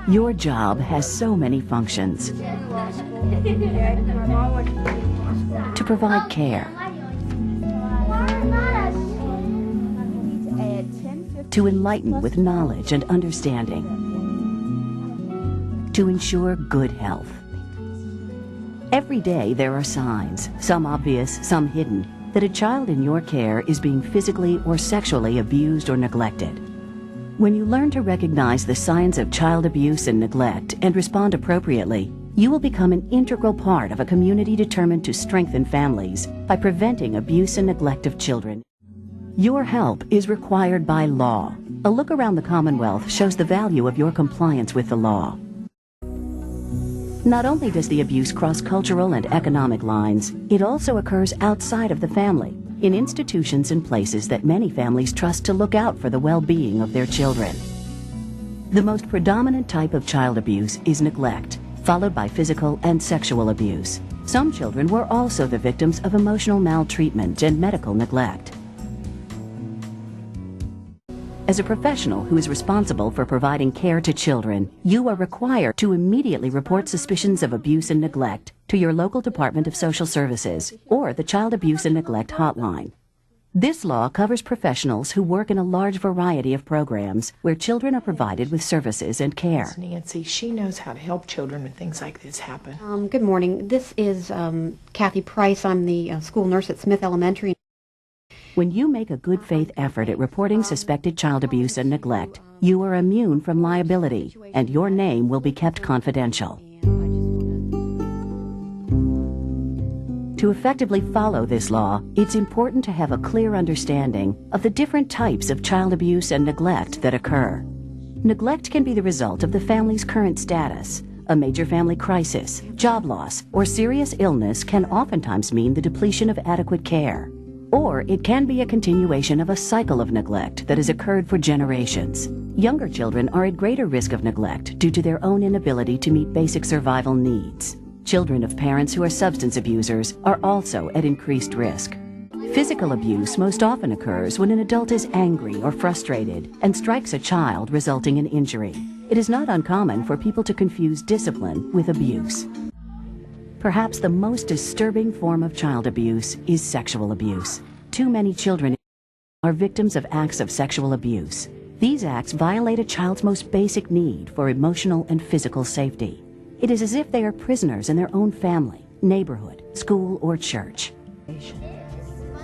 Your job has so many functions. To provide care, to enlighten with knowledge and understanding, to ensure good health. Every day there are signs, some obvious, some hidden, that a child in your care is being physically or sexually abused or neglected. When you learn to recognize the signs of child abuse and neglect and respond appropriately, you will become an integral part of a community determined to strengthen families by preventing abuse and neglect of children. Your help is required by law. A look around the Commonwealth shows the value of your compliance with the law. Not only does the abuse cross cultural and economic lines, it also occurs outside of the family, in institutions and places that many families trust to look out for the well-being of their children. The most predominant type of child abuse is neglect, followed by physical and sexual abuse. Some children were also the victims of emotional maltreatment and medical neglect. As a professional who is responsible for providing care to children, you are required to immediately report suspicions of abuse and neglect to your local Department of Social Services or the Child Abuse and Neglect Hotline. This law covers professionals who work in a large variety of programs where children are provided with services and care. Nancy, she knows how to help children when things like this happen. Good morning. This is Kathy Price. I'm the school nurse at Smith Elementary. When you make a good faith effort at reporting suspected child abuse and neglect, you are immune from liability, and your name will be kept confidential. To effectively follow this law, it's important to have a clear understanding of the different types of child abuse and neglect that occur. Neglect can be the result of the family's current status. A major family crisis, job loss, or serious illness can oftentimes mean the depletion of adequate care. Or it can be a continuation of a cycle of neglect that has occurred for generations. Younger children are at greater risk of neglect due to their own inability to meet basic survival needs. Children of parents who are substance abusers are also at increased risk. Physical abuse most often occurs when an adult is angry or frustrated and strikes a child, resulting in injury. It is not uncommon for people to confuse discipline with abuse. Perhaps the most disturbing form of child abuse is sexual abuse. Too many children are victims of acts of sexual abuse. These acts violate a child's most basic need for emotional and physical safety. It is as if they are prisoners in their own family, neighborhood, school, or church.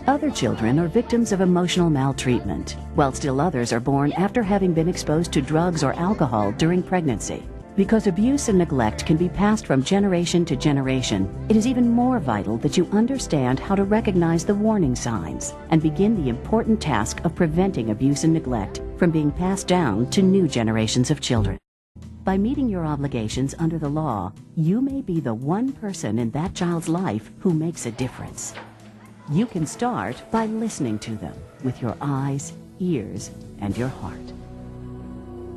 Other children are victims of emotional maltreatment, while still others are born after having been exposed to drugs or alcohol during pregnancy. Because abuse and neglect can be passed from generation to generation, it is even more vital that you understand how to recognize the warning signs and begin the important task of preventing abuse and neglect from being passed down to new generations of children. By meeting your obligations under the law, you may be the one person in that child's life who makes a difference. You can start by listening to them with your eyes, ears, and your heart.